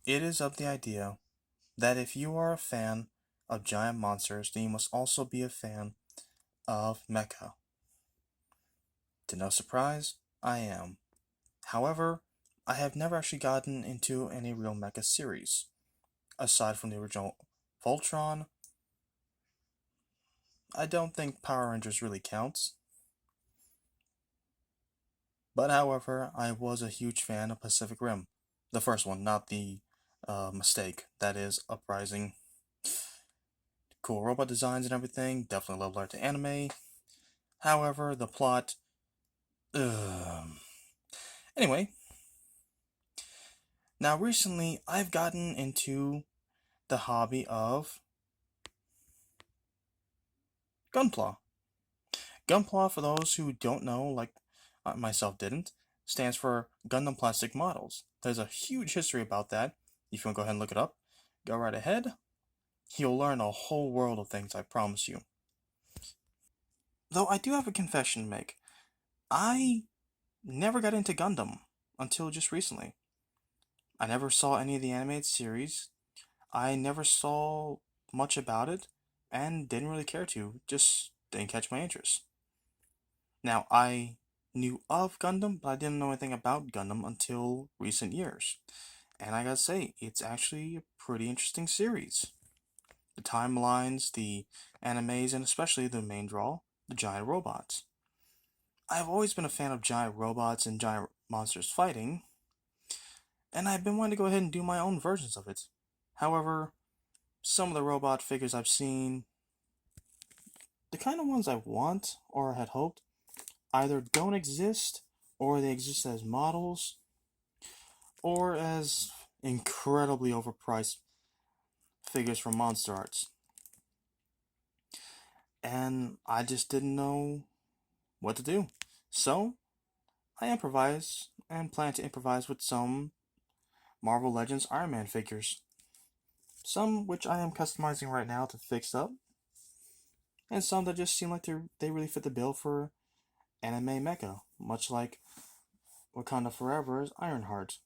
It is of the idea that if you are a fan of giant monsters, then you must also be a fan of mecha. To no surprise, I am. However, I have never actually gotten into any real mecha series. Aside from the original Voltron, I don't think Power Rangers really counts. But however, I was a huge fan of Pacific Rim. The first one, not the mistake. That is Uprising. Cool robot designs and everything, definitely leveled art to anime. However, the plot. Ugh. Anyway, now recently I've gotten into the hobby of Gunpla. Gunpla, for those who don't know, like myself didn't, stands for Gundam Plastic Models. There's a huge history about that. If you want to go ahead and look it up, go right ahead. You'll learn a whole world of things, I promise you. Though I do have a confession to make. I never got into Gundam until just recently. I never saw any of the animated series. I never saw much about it and didn't really care to, just didn't catch my interest. Now, I knew of Gundam, but I didn't know anything about Gundam until recent years. And I gotta say, it's actually a pretty interesting series. The timelines, the animes, and especially the main draw, the giant robots. I've always been a fan of giant robots and giant monsters fighting, and I've been wanting to go ahead and do my own versions of it. However, some of the robot figures I've seen, the kind of ones I want or had hoped, either don't exist, or they exist as models, or as incredibly overpriced figures from Monster Arts. And I just didn't know what to do. So, I improvised and plan to improvise with some Marvel Legends Iron Man figures. Some which I am customizing right now to fix up, and some that just seem like they really fit the bill for anime mecha, much like Wakanda Forever's Ironheart.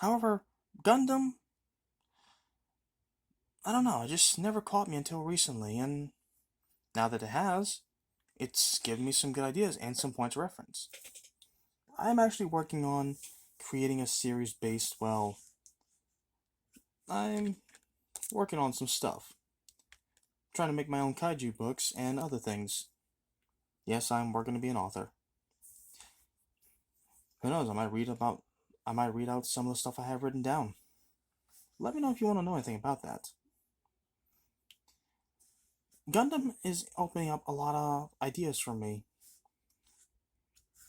However, Gundam, I don't know, it just never caught me until recently, and now that it has, it's given me some good ideas and some points of reference. I'm actually working on creating a series based, well, I'm working on some stuff. Trying to make my own kaiju books and other things. Yes, I'm working to be an author. Who knows, I might read out some of the stuff I have written down. Let me know if you want to know anything about that. Gundam is opening up a lot of ideas for me.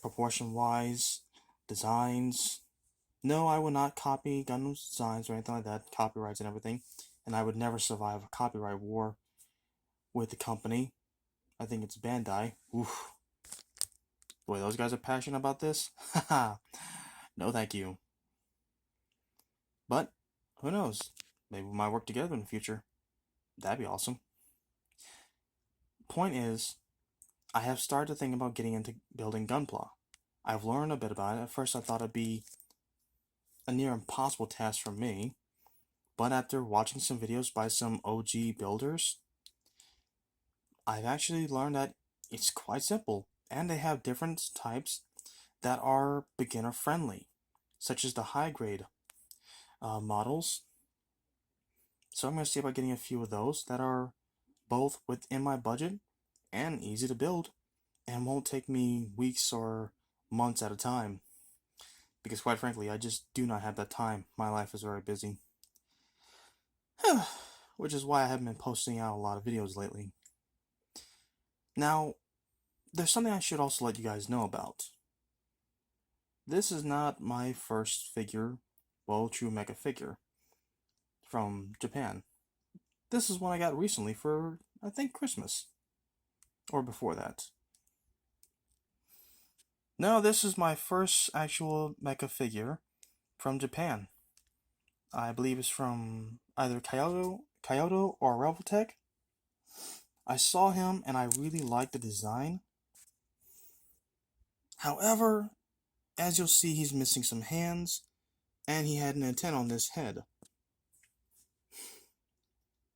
Proportion wise, designs. No, I would not copy Gundam's designs or anything like that, copyrights and everything, and I would never survive a copyright war with the company. I think it's Bandai. Oof. Boy, those guys are passionate about this? Haha. No, thank you. But, who knows? Maybe we might work together in the future. That'd be awesome. Point is, I have started to think about getting into building Gunpla. I've learned a bit about it. At first, I thought it'd be a near impossible task for me, but after watching some videos by some OG builders, I've actually learned that it's quite simple, and they have different types that are beginner friendly, such as the high grade models. So I'm going to see about getting a few of those that are both within my budget and easy to build and won't take me weeks or months at a time. Because quite frankly, I just do not have that time. My life is very busy. Which is why I haven't been posting out a lot of videos lately. Now, there's something I should also let you guys know about. This is not my first figure, well, true mecha figure from Japan. This is one I got recently for, I think, Christmas. Or before that. No, this is my first actual mecha figure from Japan. I believe it's from either Kyoto or Revoltech. I saw him and I really liked the design. However, as you'll see, he's missing some hands, and he had an antenna on his head.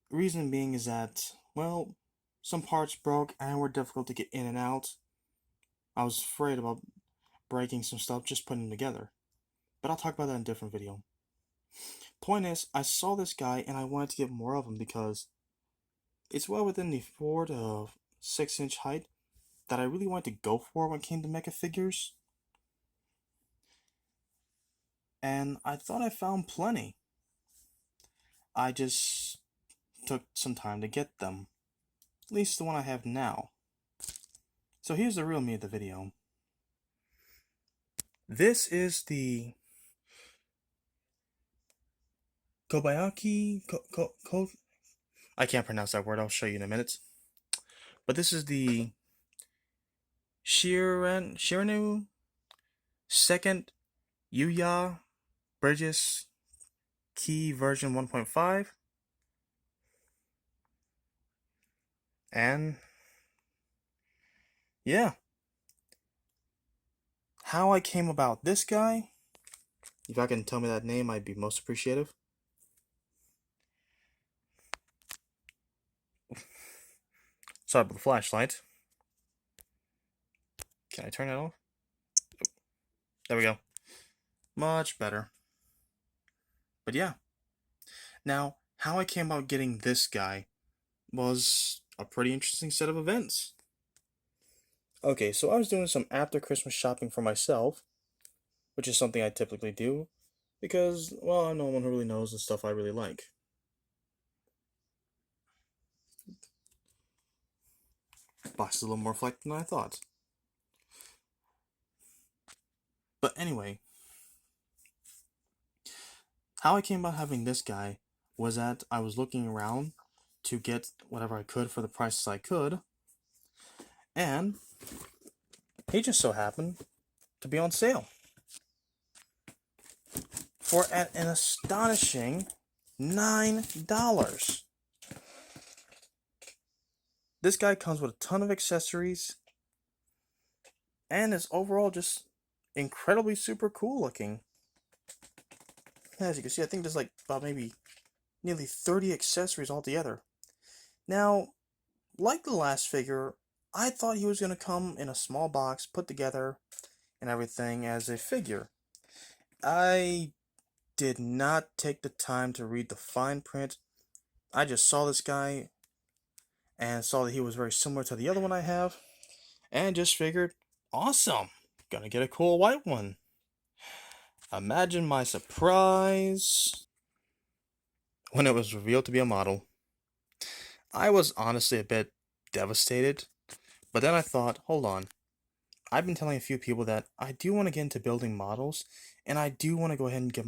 Reason being is that, well, some parts broke and were difficult to get in and out. I was afraid about breaking some stuff just putting them together. But I'll talk about that in a different video. Point is, I saw this guy and I wanted to get more of him because it's well within the 4 to 6 inch height that I really wanted to go for when it came to mecha figures. And I thought I found plenty. I just took some time to get them. At least the one I have now. So here's the real me of the video. This is the Kobayaki... I can't pronounce that word, I'll show you in a minute. But this is the Shiranu second Yuya Bridges Key version 1.5. And yeah. How I came about this guy, if I can tell me that name, I'd be most appreciative. Sorry about the flashlight. Can I turn it off? There we go. Much better. But yeah. Now, how I came about getting this guy was a pretty interesting set of events. Okay, so I was doing some after Christmas shopping for myself, which is something I typically do, because, well, I'm no one who really knows the stuff I really like. Box is a little more flat than I thought. But anyway, how I came about having this guy was that I was looking around to get whatever I could for the prices I could, and he just so happened to be on sale for an astonishing $9. This guy comes with a ton of accessories and is overall just incredibly super cool looking. As you can see, I think there's like about maybe nearly 30 accessories altogether. Now, like the last figure, I thought he was going to come in a small box, put together, and everything as a figure. I did not take the time to read the fine print. I just saw this guy and saw that he was very similar to the other one I have, and just figured, awesome, gonna get a cool white one. Imagine my surprise when it was revealed to be a model. I was honestly a bit devastated, but then I thought, hold on. I've been telling a few people that I do want to get into building models, and I do want to go ahead and get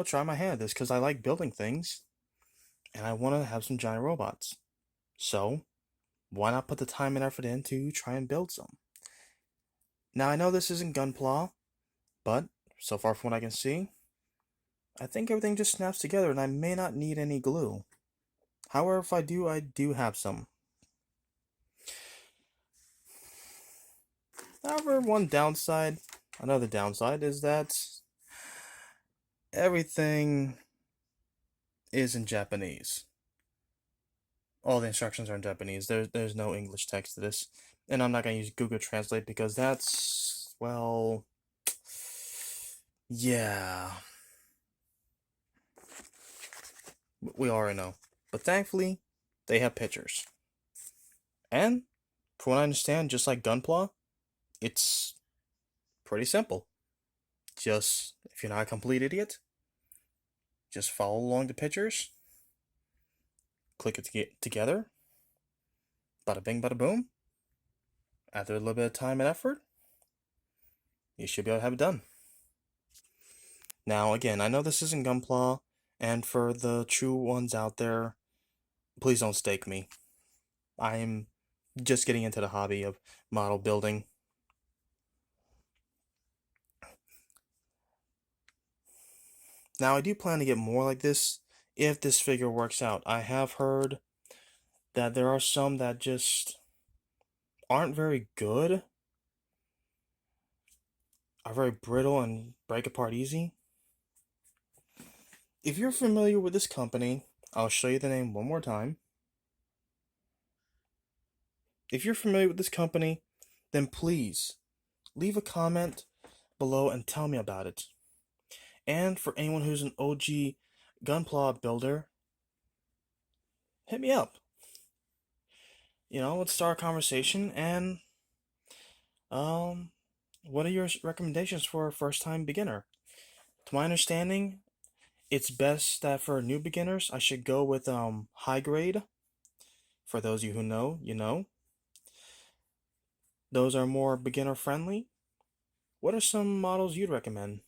try my hand at this, because I like building things, and I want to have some giant robots. So, why not put the time and effort in to try and build some? Now, I know this isn't Gunpla, but so far from what I can see, I think everything just snaps together and I may not need any glue. However, if I do have some. However, another downside is that everything is in Japanese. All the instructions are in Japanese. There's no English text to this. And I'm not going to use Google Translate because that's, well, yeah. We already know. But thankfully, they have pictures. And, from what I understand, just like Gunpla, it's pretty simple. Just, if you're not a complete idiot, just follow along the pictures, click it together, bada bing, bada boom. After a little bit of time and effort, you should be able to have it done. Now, again, I know this isn't Gunpla, and for the true ones out there, please don't stake me. I'm just getting into the hobby of model building. Now, I do plan to get more like this if this figure works out. I have heard that there are some that just aren't very good. are very brittle and break apart easy. If you're familiar with this company, I'll show you the name one more time. If you're familiar with this company, then please leave a comment below and tell me about it. And for anyone who's an OG Gunpla builder, hit me up. Let's start a conversation. And what are your recommendations for a first-time beginner? To my understanding, it's best that for new beginners, I should go with high grade. For those of you who know, you know. Those are more beginner friendly. What are some models you'd recommend?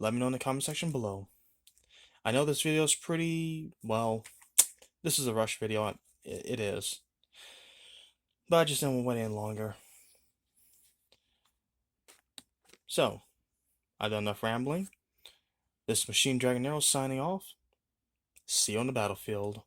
Let me know in the comment section below. I know this video is pretty, well, this is a rush video. It is. But I just didn't wait any longer. So, I've done enough rambling. This is Machine Dragon Arrow signing off. See you on the battlefield.